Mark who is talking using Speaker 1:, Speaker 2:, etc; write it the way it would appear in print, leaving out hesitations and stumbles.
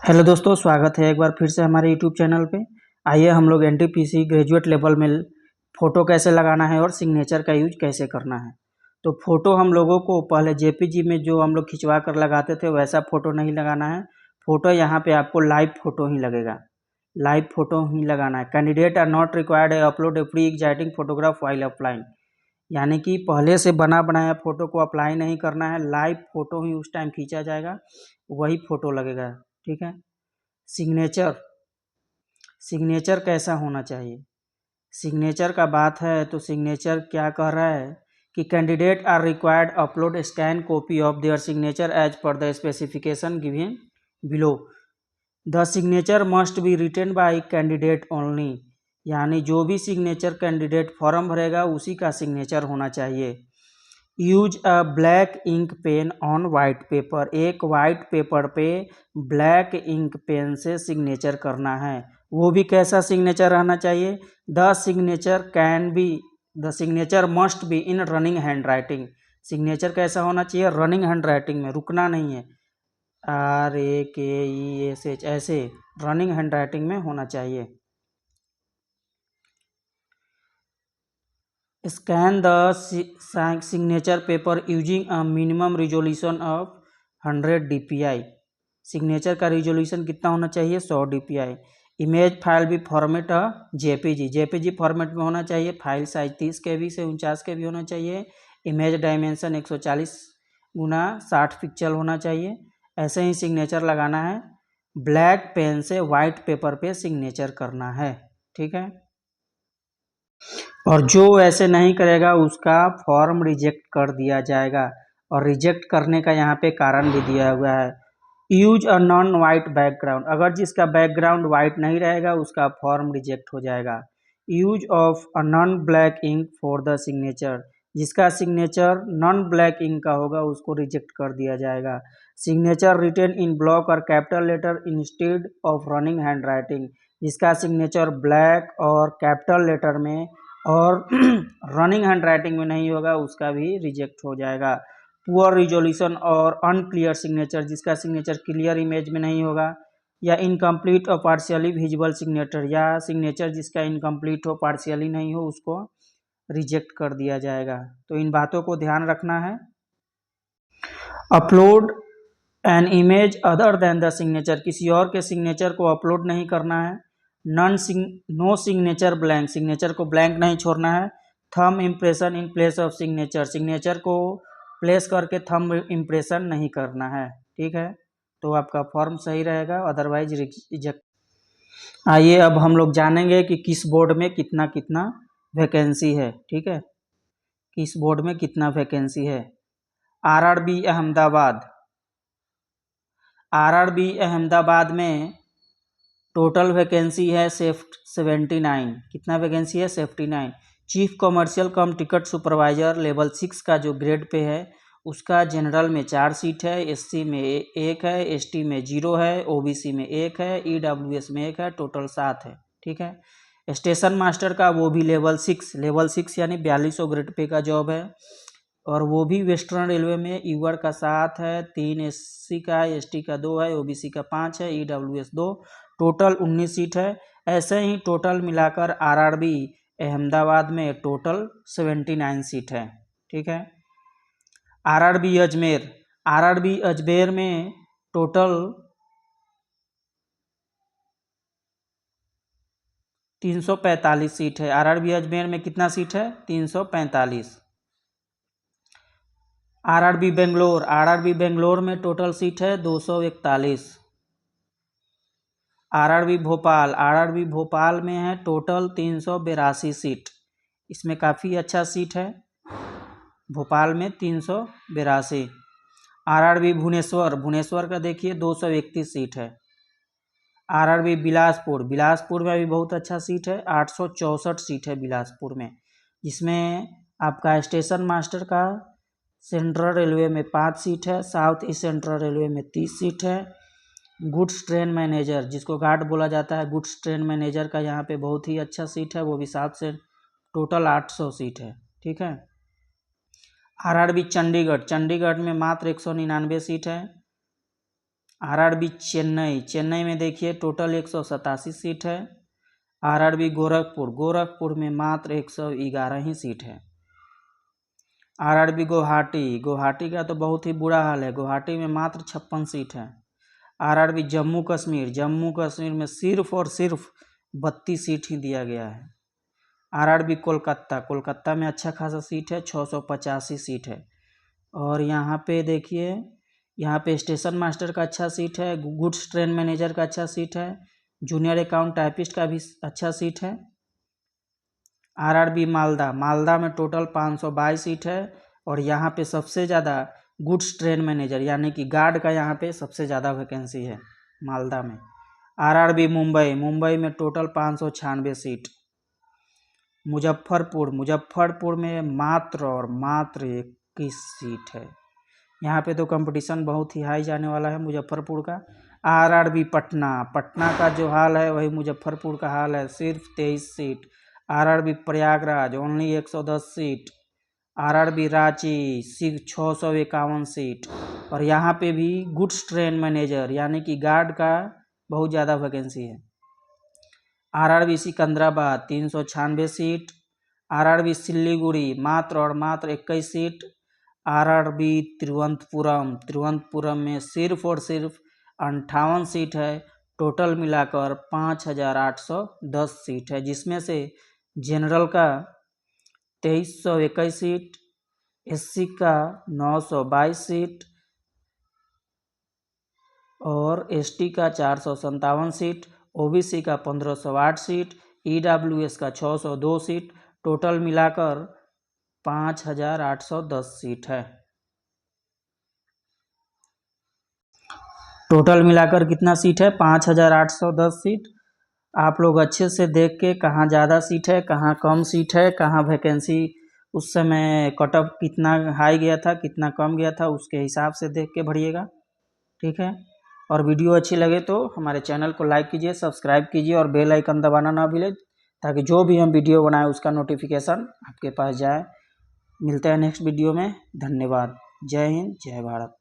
Speaker 1: Hello दोस्तों, स्वागत है एक बार फिर से हमारे यूट्यूब चैनल पे। आइए हम लोग एनटीपीसी ग्रेजुएट लेवल में फ़ोटो कैसे लगाना है और सिग्नेचर का यूज कैसे करना है। तो फ़ोटो हम लोगों को पहले जेपीजी में जो हम लोग खिंचवा कर लगाते थे वैसा फ़ोटो नहीं लगाना है। फ़ोटो यहाँ पे आपको लाइव फ़ोटो ही लगेगा, लाइव फ़ोटो ही लगाना है। Candidate are not required upload a pre exciting photograph while applying, यानी कि पहले से बना बनाया फ़ोटो को अप्लाई नहीं करना है, लाइव फ़ोटो ही उस टाइम खींचा जाएगा, वही फ़ोटो लगेगा। ठीक है। सिग्नेचर सिग्नेचर कैसा होना चाहिए? सिग्नेचर का बात है तो सिग्नेचर क्या कह रहा है कि candidate are required upload scan copy of their signature as per the specification given below. The signature must be written by candidate only, यानी जो भी सिग्नेचर कैंडिडेट फॉर्म भरेगा उसी का सिग्नेचर होना चाहिए। Use a black ink pen on white paper, एक white paper पे ब्लैक इंक पेन से सिग्नेचर करना है। वो भी कैसा सिग्नेचर रहना चाहिए? The signature must be in running hand writing. Signature कैसा होना चाहिए? रनिंग हैंड राइटिंग में, रुकना नहीं है। RAKESH ऐसे रनिंग हैंड राइटिंग में होना चाहिए। Scan the signature paper using a minimum resolution of 100 DPI। Signature का रिजोल्यूशन कितना होना चाहिए? 100 DPI। इमेज फाइल भी फॉर्मेट जेपीजी फॉर्मेट में होना चाहिए। फाइल साइज 30 KB से 49 KB होना चाहिए। इमेज डायमेंशन 140 गुना 60 पिक्सल होना चाहिए। ऐसे ही सिग्नेचर लगाना है। ब्लैक पेन से वाइट पेपर पे सिग्नेचर करना है। ठीक है। और जो ऐसे नहीं करेगा उसका फॉर्म रिजेक्ट कर दिया जाएगा, और रिजेक्ट करने का यहाँ पे कारण भी दिया हुआ है। Use a non white background, अगर जिसका बैकग्राउंड वाइट नहीं रहेगा उसका फॉर्म रिजेक्ट हो जाएगा। Use of a non black ink for the signature, जिसका सिग्नेचर नॉन ब्लैक इंक का होगा उसको रिजेक्ट कर दिया जाएगा। सिग्नेचर रिटेन इन ब्लॉक और capital letter instead of running hand writing, जिसका सिग्नेचर ब्लैक और कैपिटल लेटर में और रनिंग हैंड राइटिंग में नहीं होगा उसका भी रिजेक्ट हो जाएगा। पुअर रिजोल्यूशन और अनक्लियर सिग्नेचर, जिसका सिग्नेचर क्लियर इमेज में नहीं होगा, या इनकम्प्लीट और पार्शियली विजिबल सिग्नेचर, या सिग्नेचर जिसका इनकम्प्लीट हो, पार्शियली नहीं हो, उसको रिजेक्ट कर दिया जाएगा। तो इन बातों को ध्यान रखना है। Upload an image other than the signature, किसी और के सिग्नेचर को अपलोड नहीं करना है। नो सिग्नेचर ब्लैंक, सिग्नेचर को ब्लैंक नहीं छोड़ना है। Thumb impression in place of signature, signature को प्लेस करके थंब इम्प्रेशन नहीं करना है। ठीक है, तो आपका फॉर्म सही रहेगा, अदरवाइज रिजेक्ट। आइए अब हम लोग जानेंगे कि किस बोर्ड में कितना कितना वैकेंसी है। ठीक है, किस बोर्ड में कितना वैकेंसी है। आरआरबी अहमदाबाद, आरआरबी अहमदाबाद में टोटल वैकेंसी है 79। कितना वैकेंसी है? 79। चीफ कमर्शियल कम टिकट सुपरवाइजर लेवल 6 का जो ग्रेड पे है उसका जनरल में 4 सीट है, एससी में 1 है, एसटी में 0 है, ओबीसी में 1 है, ईडब्ल्यूएस में 1 है, टोटल 7 है। ठीक है। स्टेशन मास्टर का वो भी लेवल 6 यानी 4200 ग्रेड पे का जॉब है, और वो भी वेस्टर्न रेलवे में। यूआर का 7 है, 3 एससी का, एसटी का 2 है, ओबीसी का 5 है, ईडब्ल्यूएस 2, टोटल 19 सीट है। ऐसे ही टोटल मिलाकर आरआरबी अहमदाबाद में टोटल 79 सीट है। ठीक है। आरआरबी अजमेर, आरआरबी अजमेर में टोटल 345 सीट है। आरआरबी अजमेर में कितना सीट है? 345। आरआरबी बेंगलोर, आरआरबी बेंगलोर में टोटल सीट है 241। आरआरबी भोपाल, आरआरबी भोपाल में है टोटल 382 सीट। इसमें काफ़ी अच्छा सीट है, भोपाल में 382। आरआरबी भुवनेश्वर, भुवनेश्वर का देखिए 231 सीट है। आरआरबी बिलासपुर, बिलासपुर में भी बहुत अच्छा सीट है, 864 सीट है बिलासपुर में, जिसमें आपका स्टेशन मास्टर का सेंट्रल रेलवे में 5 सीट है, साउथ ईस्ट सेंट्रल रेलवे में 30 सीट है। गुड्स ट्रेन मैनेजर, जिसको गार्ड बोला जाता है, गुड्स ट्रेन मैनेजर का यहाँ पे बहुत ही अच्छा सीट है, वो भी 7 से टोटल 800 सीट है। ठीक है। आरआरबी चंडीगढ़, चंडीगढ़ में मात्र 199 सीट है। आरआरबी चेन्नई, चेन्नई में देखिए टोटल 187 सीट है। आरआरबी गोरखपुर, गोरखपुर में मात्र 111 ही सीट है। आरआरबी गुवाहाटी, गुवाहाटी का तो बहुत ही बुरा हाल है, गुवाहाटी में मात्र 56 सीट है। आरआरबी जम्मू कश्मीर, जम्मू कश्मीर में सिर्फ और सिर्फ 32 सीट ही दिया गया है। आरआरबी कोलकाता, कोलकाता में अच्छा खासा सीट है, 685 सीट है। और यहाँ पे देखिए, यहाँ पे स्टेशन मास्टर का अच्छा सीट है, गुड्स ट्रेन मैनेजर का अच्छा सीट है, जूनियर अकाउंट टाइपिस्ट का भी अच्छा सीट है। आरआरबी मालदा, मालदा में टोटल 522 सीट है और यहाँ पे सबसे ज़्यादा गुड्स ट्रेन मैनेजर यानी कि गार्ड का यहाँ पे सबसे ज़्यादा वैकेंसी है मालदा में। आरआरबी मुंबई, मुंबई में टोटल 596 सीट। मुजफ्फरपुर, मुजफ्फरपुर में मात्र और मात्र 21 सीट है। यहाँ पे तो कंपटीशन बहुत ही हाई जाने वाला है मुजफ्फरपुर का। आरआरबी पटना, पटना का जो हाल है वही मुजफ्फरपुर का हाल है, सिर्फ 23 seat. RRB Prayagraj only 110 seat. RRB Ranchi 651 seat. और यहाँ पे भी गुड्स ट्रेन मैनेजर यानी कि गार्ड का बहुत ज़्यादा वैकेंसी है। RRB Secunderabad 396 seat. RRB Siliguri मात्र और मात्र 21 सीट। आरआरबी तिरुवनंतपुरम, तिरुवनंतपुरम में सिर्फ और सिर्फ 58 सीट है। टोटल मिलाकर 5810 सीट है, जिसमें से जनरल का 2321 सीट, एससी का 922 सीट और एसटी का 457 सीट, ओबीसी का 1508 सीट, ईडब्ल्यूएस का 602 सीट। टोटल मिलाकर 5810 सीट है। टोटल मिलाकर कितना सीट है? 5810 सीट। आप लोग अच्छे से देख के कहाँ ज़्यादा सीट है, कहाँ कम सीट है, कहाँ वैकेंसी उस समय कट ऑफ कितना हाई गया था, कितना कम गया था, उसके हिसाब से देख के भरिएगा, ठीक है। और वीडियो अच्छी लगे तो हमारे चैनल को लाइक कीजिए, सब्सक्राइब कीजिए और बेल आइकन दबाना ना भूलें, ताकि जो भी हम वीडियो बनाएं उसका नोटिफिकेशन आपके पास जाए। मिलते हैं नेक्स्ट वीडियो में। धन्यवाद। जय हिंद, जय भारत।